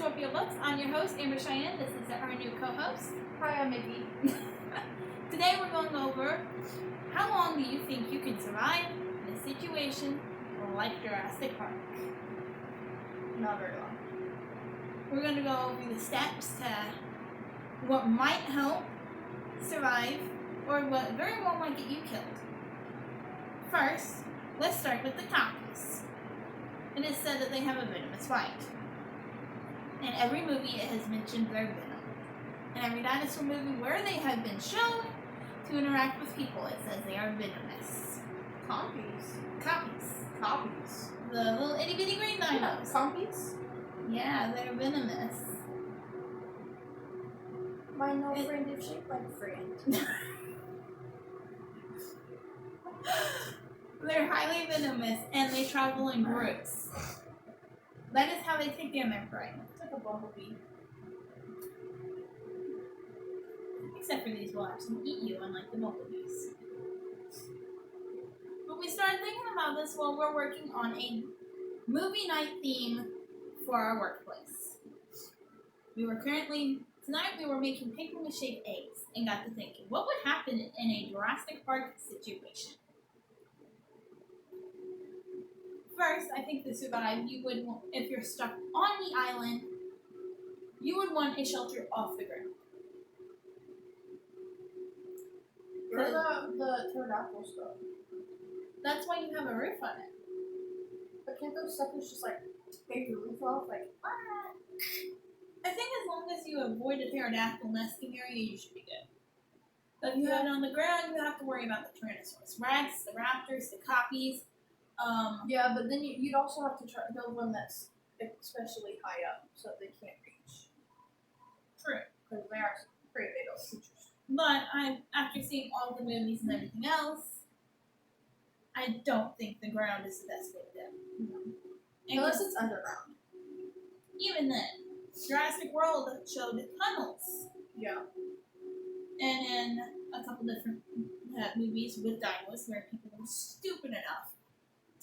Scorpio Books. I'm your host, Amber Cheyenne. This is our new co-host. Hi, I'm Mickey. Today we're going over how long do you think you can survive in a situation like Jurassic Park? Not very long. We're going to go over the steps to what might help survive or what very well might get you killed. First, let's start with the copies. It is said that they have a venomous bite. In every movie, it has mentioned their venom. In every dinosaur movie where they have been shown to interact with people, it says they are venomous. Copies. The little itty bitty green dinos. Compies? Yeah, they're venomous. My no friend is shaped like a friend. They're highly venomous and they travel in groups. That is how they take in their prey. It's like a bumblebee. Except for these will actually eat you, unlike the bumblebees. But we started thinking about this while we're working on a movie night theme for our workplace. Tonight we were making paper mache eggs and got to thinking, what would happen in a Jurassic Park situation? First, I think to survive, if you're stuck on the island, you would want a shelter off the ground. Where the pterodactyls go? That's why you have a roof on it. But can't those suckers just like take the roof off? Like, I think as long as you avoid a pterodactyl nesting area, you should be good. But if you have it on the ground, you have to worry about the Tyrannosaurus Rex, the raptors, the copies. yeah, but then you'd also have to try to build one that's especially high up so they can't reach. True. Because they are pretty big old creatures. But after seeing all the movies and everything else, I don't think the ground is the best way to go. No. Unless it's underground. Even then, Jurassic World showed tunnels. Yeah. And in a couple different movies with dinos where people were stupid enough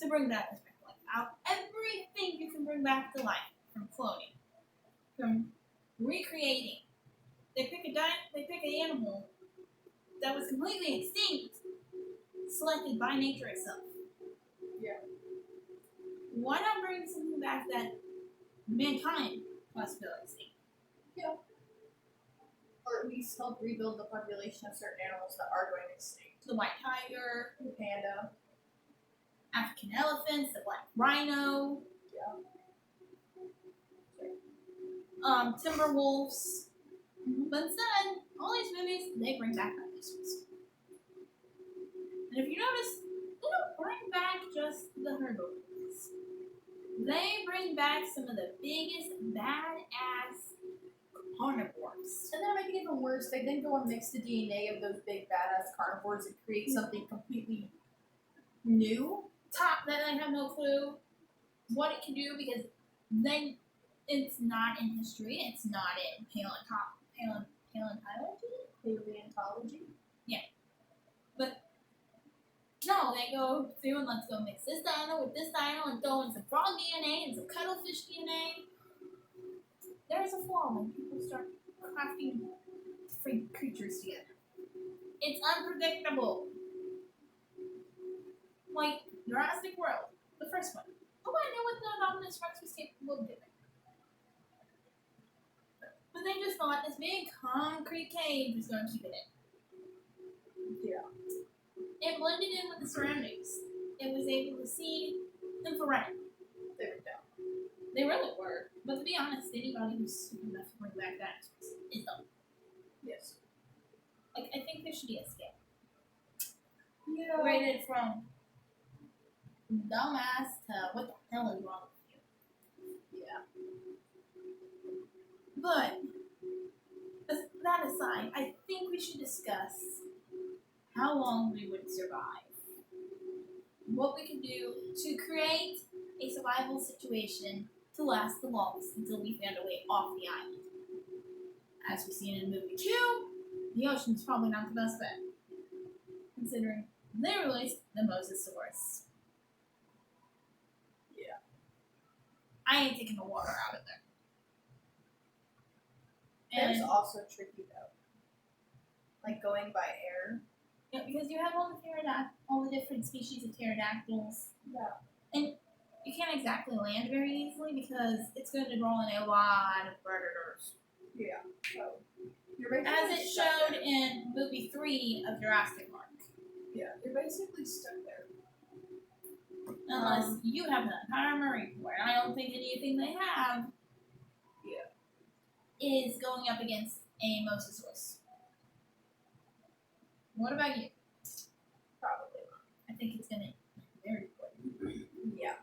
to bring dinos back to life. Out everything you can bring back to life, from cloning, from recreating. They pick an animal that was completely extinct, selected by nature itself. Yeah. Why not bring something back that mankind possibly extinct? Yeah. Or at least help rebuild the population of certain animals that are going extinct. The white tiger, The panda. African elephants, the black rhino. Yeah. Timber wolves. But instead, all these movies, they bring back dinosaurs. And if you notice, they don't bring back just the herbivores. They bring back some of the biggest badass carnivores. And then to make it even worse, they then go and mix the DNA of those big badass carnivores and create something completely new. That I have no clue what it can do because then it's not in history, it's not in Paleontology? Yeah. But no, they go through and let's go mix this dino with this dino and throw in some frog DNA and some cuttlefish DNA. There's a flaw when people start crafting freak creatures together. It's unpredictable. Like Jurassic World, the first one. Nobody knew what the Indominus Rex was capable of doing. But they just thought this big concrete cage was going to keep it in. Yeah. It blended in with the surroundings. It was able to see infrared. They were dumb. They really were. But to be honest, anybody who's stupid enough to bring back dinosaurs is dumb. Yes. Like, I think there should be a scale. Yeah. Rated from dumbass to what the hell is wrong with you. Yeah. But, that aside, I think we should discuss how long we would survive. What we can do to create a survival situation to last the longest until we found a way off the island. As we see in movie 2, the ocean's probably not the best bet, considering they released the Mosasaurus. Yeah. I ain't taking the water out of there. Air's And also tricky though. Like going by air. yeah, because you have all the different species of pterodactyls. Yeah. And you can't exactly land very easily because it's going to draw in a lot of predators. Yeah. So you're basically As it stuck showed there. in movie 3 of Jurassic Park. Yeah, you're basically stuck there. Unless you have the entire Marine Corps. And I don't think anything they have is going up against a Mosasaurus. What about you? Probably not. I think it's going to be very important. Yeah.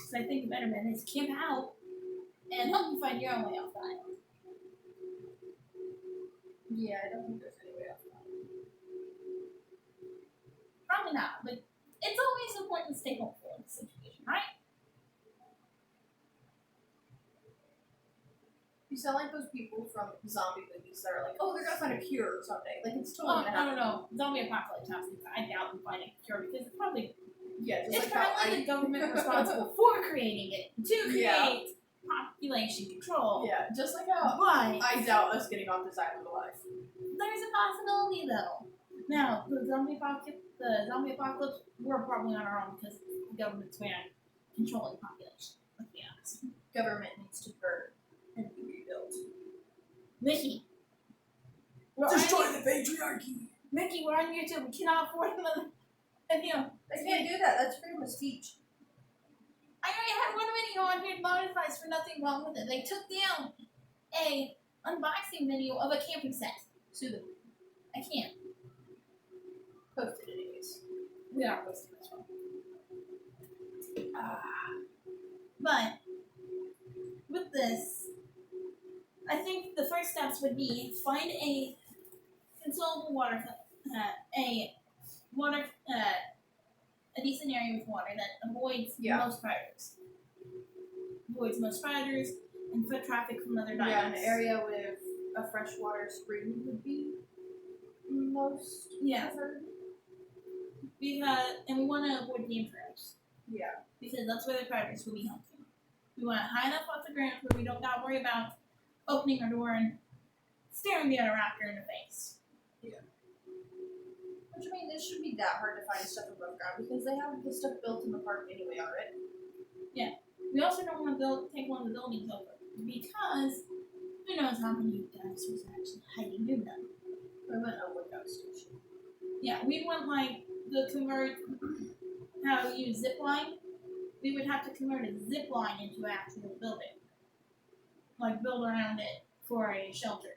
So I think the better bet is camp out and help you find your own way off the island. Yeah, I don't think there's any way off that. Probably not, but it's always important to stay hopeful in this situation, right? You sound like those people from zombie movies that are like, oh, they're gonna find a cure someday. Like it's Oh, totally gonna happen. no. Zombie apocalypse happens. I doubt we find a cure because it's probably Yeah, just it's like how probably the government responsible for creating it to create population control. Yeah, just like how But I doubt us getting off this island alive. there's a possibility though. Now the zombie apocalypse, we're probably on our own because the government's way on controlling the population. Let's be honest. Government needs to burn and be rebuilt. Mickey. The patriarchy. Mickey, we're on YouTube. We cannot afford another video. They can't do that. That's freedom of speech. I already had one video on here monetized for nothing wrong with it. They took down a unboxing video of a camping set. Sue them. I can't. Post it anyways. We are posting this one. But with this, I think the first steps would be find a controllable water, a decent area with water that avoids most predators. Avoids most predators and foot traffic from other dinos. Yeah, an area with a freshwater spring would be most preferred. And we want to avoid game trails. Yeah. Because that's where the predators will be hunting. We want it high enough off the ground where we don't got to worry about opening our door and staring the other raptor in the face. Yeah. Which I mean, it shouldn't be that hard to find stuff above ground because they have the stuff built in the park anyway already. Yeah. We also don't want to take one of the buildings over because who knows how many dinosaurs are actually hiding in them. We want a lookout station. Yeah, we want the convert how you use zip line. We would have to convert a zip line into an actual building. Like build around it for a shelter.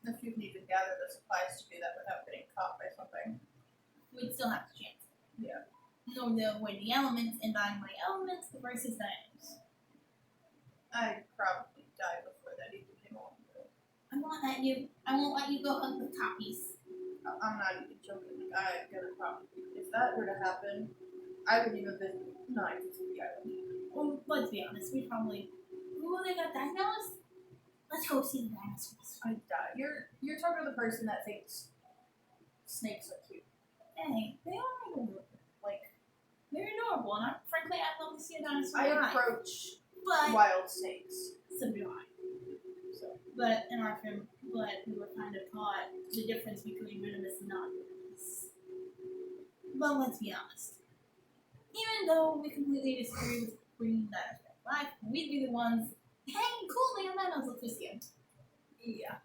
If you can even gather the supplies to do that without getting caught by something. We'd still have to chance. Yeah. In order to avoid the elements and dying by elements versus dinos. I'd probably die before that even came along. I won't let you go hug the copies. I'm not even joking. I'm gonna probably, if that were to happen, I wouldn't even visit the island. Well, let's be honest, we probably. Oh, they got dinos? Let's go see the dinosaurs. I'd die. You're talking to the person that thinks snakes are cute. Hey, they are adorable. Like, they're adorable, and frankly, I'd love to see a dinosaur. I approach but wild snakes. So do I. So. But in our film, we were kind of taught the difference between venomous and non-venomous. But let's be honest. Even though we completely disagree with bringing dinosaurs back, we'd be the ones hanging coolly on that nose with you. Yeah.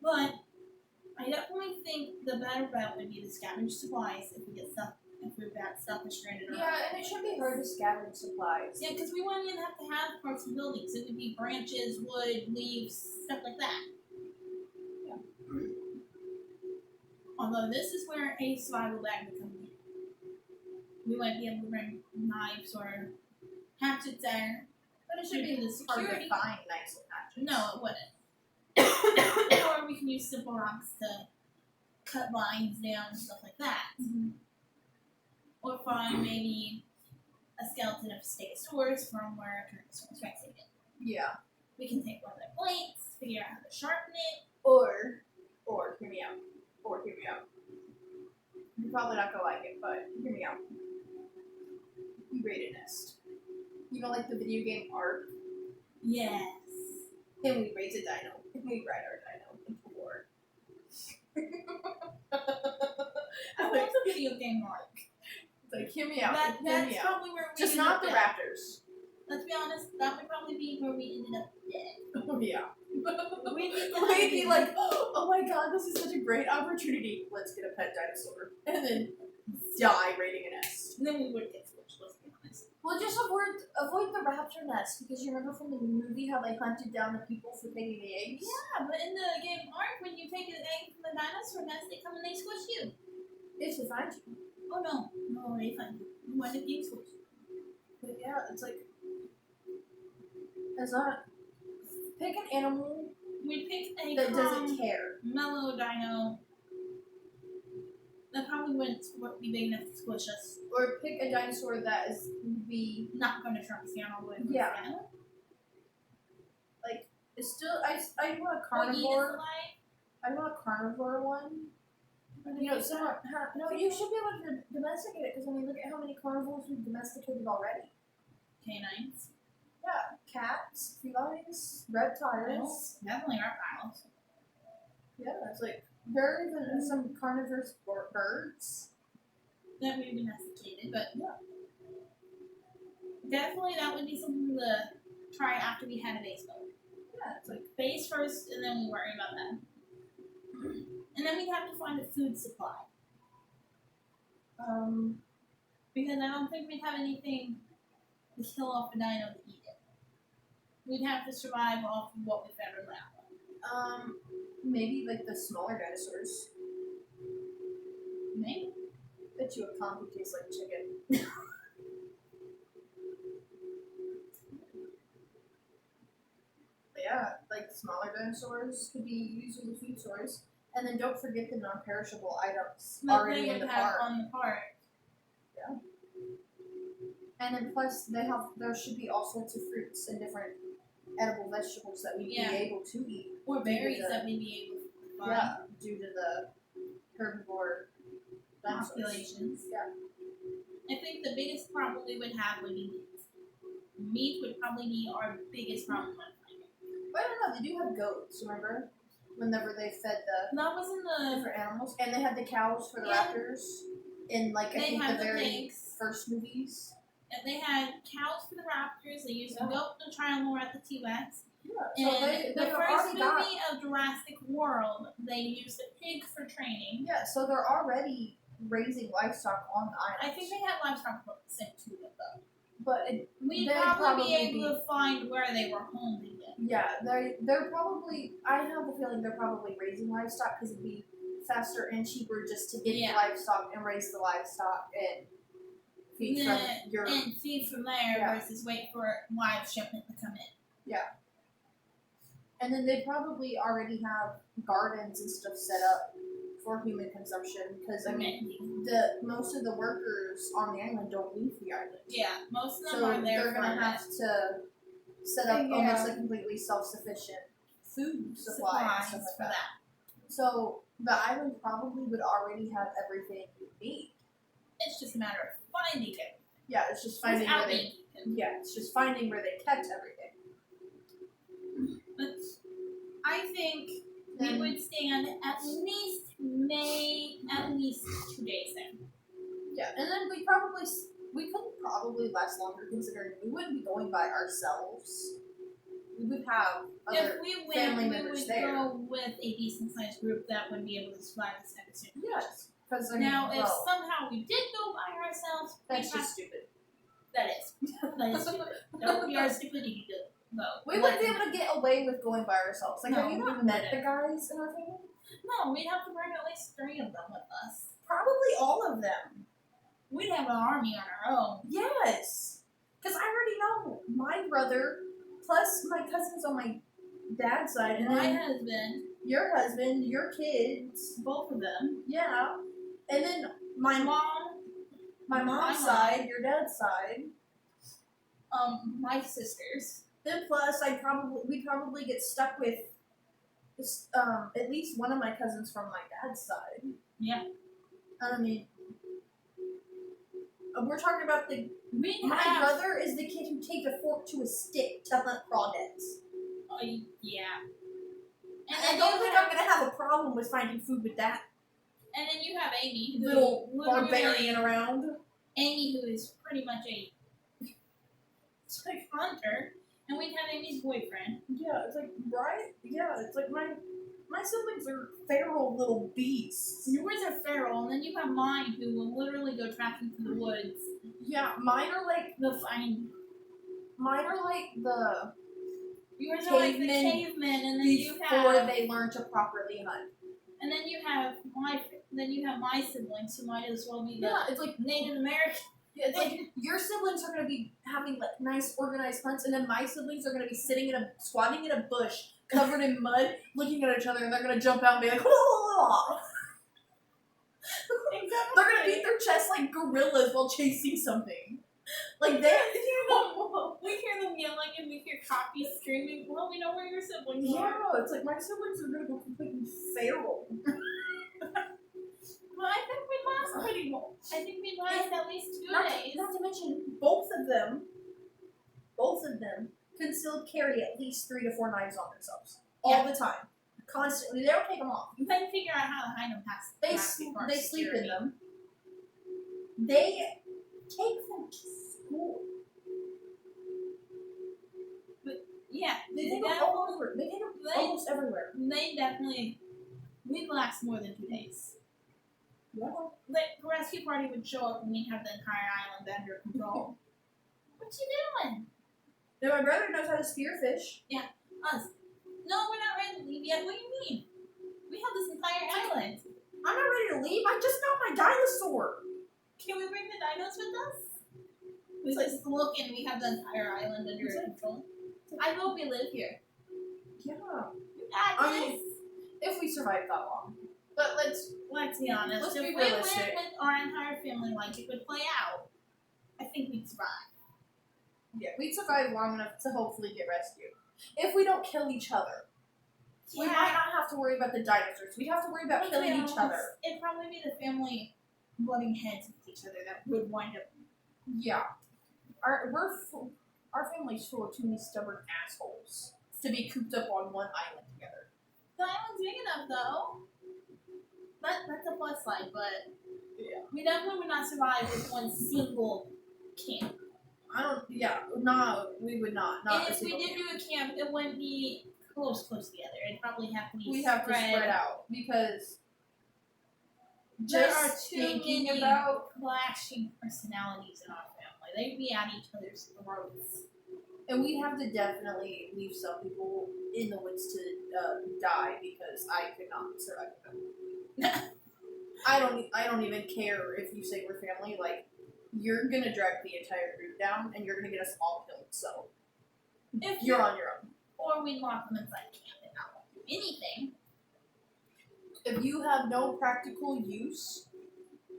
But I definitely think the better bet would be to scavenge supplies if we've got stuff that's stranded around. Yeah, and it should be hard to scavenge supplies. Yeah, because we wouldn't even have to have parts of buildings. It would be branches, wood, leaves, stuff like that. Yeah. Although this is where a survival bag would come in. We might be able to bring knives or hatchets there. But it should be the hard security. to find nice hatchets. No, it wouldn't. Or we can use simple rocks to cut vines down and stuff like that. Mm-hmm. Or find maybe a skeleton of a stegosaurus from where Tyrannosaurus Rex ate it. Yeah. We can take one of their plates, figure out how to sharpen it. Or, hear me out. You're probably not gonna like it, but hear me out. We raid a nest. You know, like the video game Ark? Yes. And we raise a dino. And we ride our dino into war. I love the video game Mark. It's like, hear me out. That's hear me out. probably where we Just ended not up the dead. raptors. Let's be honest, that would probably be where we ended up dead. Oh, yeah. We'd We'd be like, oh my god, this is such a great opportunity. Let's get a pet dinosaur. And then die raiding a nest. And then we would get switched, let's be honest. Well, just avoid the raptor nest, because you remember from the movie how they hunted down the people for taking the eggs? Yeah, but in the game Ark, when you take an egg from the dinosaur nest, they come and they squish you. If they find you. Oh no, no, they find you. Why did you squish? But yeah, it's like, it's not, pick an animal We pick a that doesn't care. mellow dino that probably wouldn't be big enough to squish us. Or pick a dinosaur that is be Not going to shrunk us down all the way. Yeah. like it's still I want a carnivore. I want a carnivore one. You know, someone, no, you should be able to domesticate it because I mean, look at how many carnivores we've domesticated already. Canines. Yeah, cats, felines, reptiles. Definitely reptiles. Yeah, it's like there are even some carnivorous birds. That we've domesticated, but Yeah. definitely that would be something to try after we had a base built. Yeah, it's like Base first, and then we worry about that. And then we'd have to find a food supply. Because I don't think we'd have anything to kill off a dino to eat it. We'd have to survive off of what we found around. maybe like the smaller dinosaurs. Maybe. Bet you a combi tastes like chicken. But yeah, like smaller dinosaurs could be used as a food source. And then don't forget the non-perishable items That already they in would the have park. on the park. And then plus there should be all sorts of fruits and different edible vegetables that we'd be able to eat. Or due to berries the- that we'd be able to find. Yeah, due to the herbivore dinosaurs. Populations. Yeah. I think the biggest problem we would have would be meat. Meat would probably be our biggest problem when finding. But I don't know, they do have goats, remember? Whenever they fed the That was in the. different animals. And they had the cows for the Yeah. raptors in like I They think had the the very pigs. first movies. And they had cows for the raptors. They used a Yeah. goat to try and lure out the T-Rex. Yeah. And So they the have first already movie got of Jurassic World, they used a pig for training. yeah, so they're already raising livestock on the island. I think they had livestock sent to them though. but We'd They'd probably probably be able be- to find where they were homed again. yeah, they're probably I have the feeling they're probably raising livestock because it'd be faster and cheaper just to get Yeah. the livestock and raise the livestock and feed Yeah, from your And feed from there Yeah. versus wait for live shipment to come in. and then they probably already have gardens and stuff set up for human consumption because I mean Maybe. the most of the workers on the island don't leave the island. Yeah, most of them So are there they're for gonna a have to set up Figure almost out a completely self-sufficient food supply and supplies stuff like for that. that. So the island probably would already have everything you need. It's just a matter of finding it. Yeah, it's just finding where Without they making it. it's just finding where they kept everything. But I think we And- would stand at least 2 days there. Yeah, and then we couldn't probably last longer considering we wouldn't be going by ourselves. We would have other If we went, family we members would there. go with a decent sized group that would be able to survive this type of situation. Yes, because I mean, Now, if well, somehow we did go by ourselves, that's we'd just stupid. that is. That is stupid. That would be our stupidity to go. We wouldn't be able to get away with going by ourselves. Like, No, have you we not met the wouldn't. guys in our family? No, we'd have to bring at least 3 of them with us. Probably all of them. We'd have an army on our own. Yes, because I already know my brother, plus my cousins on my dad's side, and My then husband, your husband, your kids, both of them, yeah, and then my mom, my mom's mom. side, your dad's side. my sisters. Then plus we'd probably get stuck with this, at least one of my cousins from my dad's side. Yeah. I mean, we're talking about We my have brother is the kid who taped a fork to a stick to hunt crawdads. Yeah. And I don't think I'm gonna have a problem with finding food with that. And then you have Amy, who Little barbarian around. Amy, who is pretty much a hunter, and we'd have Amy's boyfriend. Yeah, it's like right. Yeah, it's like my siblings are feral little beasts. Yours are feral, and then you have mine, who will literally go tracking through the woods. Yeah, mine are like the. Yours are like the cavemen, and then you have before they learn to properly hunt. And then you have my siblings, who might as well be it's like Native American. Yeah, it's like your siblings are gonna be having like nice organized hunts, and then my siblings are gonna be squatting in a bush covered in mud, looking at each other, and they're gonna jump out and be like, whoa! Exactly. They're gonna beat their chests like gorillas while chasing something. Like we hear them yelling, and we hear copies screaming. Well, we know where your siblings are. Yeah, it's like my siblings are gonna go completely feral. Well, I think we last pretty well. I think we last at least 2 days. Not to mention, both of them can still carry at least 3 to 4 knives on themselves all the time, constantly. They don't take them off. You can figure out how to hide them past. They sleep in them. They take them to school. But yeah, they take them all over. They take them almost everywhere. They definitely. We'd last more than 2 days. Yeah. Like, the rescue party would show up and we'd have the entire island under control. What you doing? Now, my brother knows how to spearfish. Yeah, us. No, we're not ready to leave yet. What do you mean? We have this entire island. I'm not ready to leave. I just found my dinosaur. Can we bring the dinos with us? We just look and we have the entire island under control. I hope we live here. Yeah. I mean, if we survive that long. But let's be honest. Let's if be we realistic. lived with our entire family like it would play out, I think we'd survive. Yeah, we'd survive long enough to hopefully get rescued. If we don't kill each other. Yeah. We might not have to worry about the dinosaurs. We'd have to worry about killing each other. It'd probably be the family butting heads with each other that would wind up. Yeah. Our family's full of too many stubborn assholes to be cooped up on one island together. The island's big enough, though. That's a plus side, but yeah, we definitely would not survive with one single camp. We would not. And if we did do a camp, it wouldn't be close together. It'd probably have to be We have to spread out because there are too many clashing personalities in our family. They'd be at each other's throats. And we have to definitely leave some people in the woods to die because I could not survive them. I don't even care if you say we're family. Like, you're gonna drag the entire group down, and you're gonna get us all killed. So, if you're on your own, or we lock them inside camp and not do anything. If you have no practical use,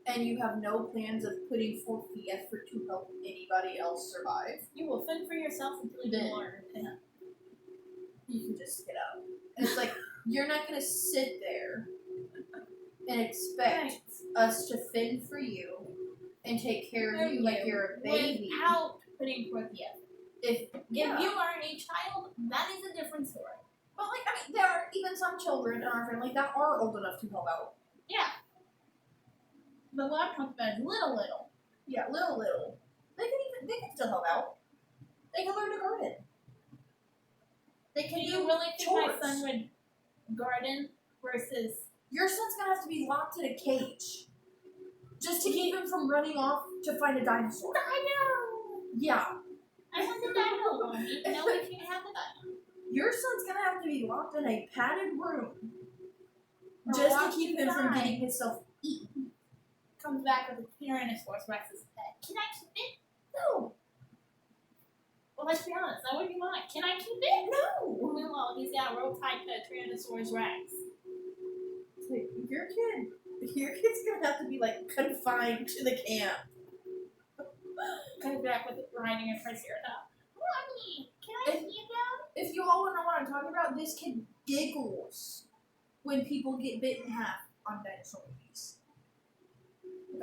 and you have no plans of putting forth the effort to help anybody else survive, you will fend for yourself until you learn. You can just get out. And it's like you're not gonna sit there and expect us to fend for you and take care of you like you're a baby without putting forth the effort. If you are a child, that is a different story. But there are even some children in our family that are old enough to help out. Yeah. But what I'm talking about is little. Yeah, little. They can still help out. They can learn to garden. They can do you really think my son would garden versus... Your son's gonna have to be locked in a cage. Just to keep him from running off to find a dinosaur. Dino! Yeah. I want the dino one. No, we can't have the dino. Your son's gonna have to be locked in a padded room. Just to keep him from getting himself eaten. Comes back with a Tyrannosaurus Rex's head. Can I keep it? No. Well, let's be honest. That would be mine. Can I keep it? No. Well, he's got a real tight Tyrannosaurus Rex. Your kid's gonna have to be confined to the camp. Comes back with riding a Triceratops. Mommy, can I keep him? If you all want to know what I'm talking about, this kid giggles when people get bit in half on dinosaur movies.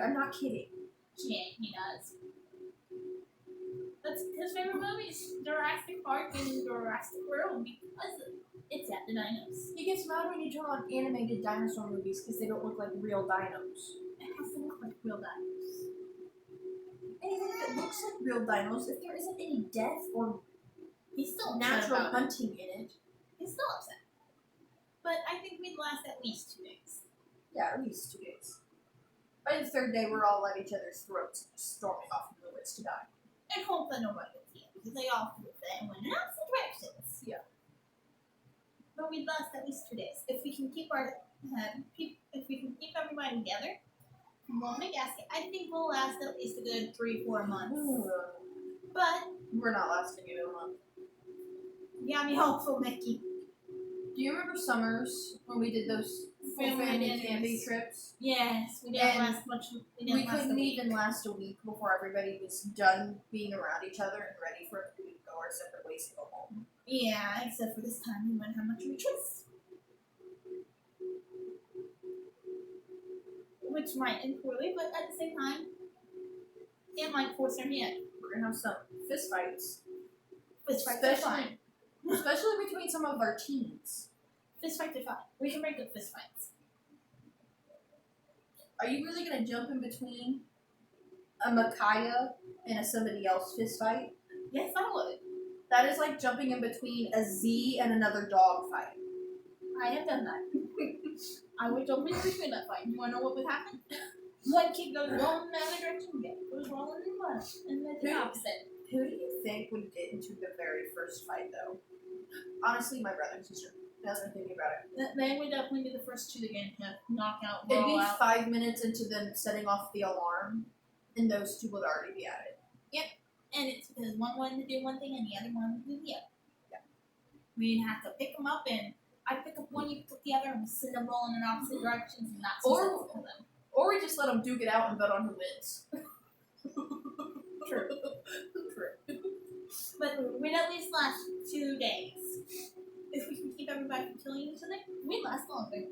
I'm not kidding. Yeah, he does. But What's his favorite movies? Jurassic Park and Jurassic World because it's at the dinos. He gets mad when you turn on animated dinosaur movies because they don't look like real dinos. It has to look like real dinos. And even if it looks like real dinos, if there isn't any death or He's still upset natural about it. hunting in it, He's still upset. But I think we'd last at least 2 days. yeah, at least 2 days. By the third day, we're all at each other's throats, storming off in the woods to die. And hope that nobody will see it because they all flew there and went in opposite directions. Yeah. But we'd last at least 2 days if we can keep everybody together. Blow in a gasket. I think we'll last at least a good 3-4 months. But We're not lasting even a month. you got me hopeful, Mickey. Do you remember summers when we did those Family dinners. camping trips? Yes, we didn't And last much. We couldn't even last a week before everybody was done being around each other and ready for it to go our separate ways to go home. Yeah, except for this time we wouldn't have much of a choice. Which might end poorly, but at the same time, it might force our hand. We're gonna have some fist fights. Fist fights are Especially- fine. Especially between some of our teens. Fist fights are fine. We can break up fist fights. Are you really gonna jump in between a Micaiah and a somebody else fist fight? Yes, I would. That is like jumping in between a Z and another dog fight. I have done that. I would jump in between that fight. You wanna know what would happen? One kid goes rolling in the other direction, the other goes rolling in the left, and then the opposite. Who do you think would get into the very first fight, though? Honestly, my brother and sister. Now that I'm thinking about it. They would definitely be the first two to get into knockout, It'd brawl be out. 5 minutes into them setting off the alarm, and those two would already be at it. And it's because one wanted to do one thing and the other wanted to do the other. Yeah. We'd have to pick them up, and I'd pick up one, you pick up the other, and we send them rolling in opposite directions, and that's Or- for them. Or we just let them duke it out and bet on who wins. True. But we'd at least last 2 days. If we can keep everybody from killing each other, we'd last longer.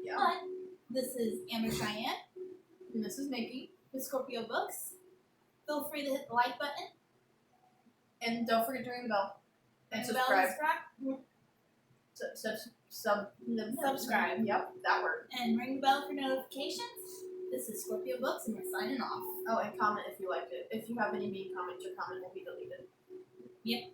Yeah. But this is Amber Cheyenne And this is Mickey. with Scorpio Books. Feel free to hit the like button And don't forget to ring the bell. And the bell subscribe. Subscribe. Yep, that word. And ring the bell for notifications. This is Scorpio Books, and we're signing off. Oh, and comment if you liked it. If you have any mean comments, your comment will be deleted. Yep.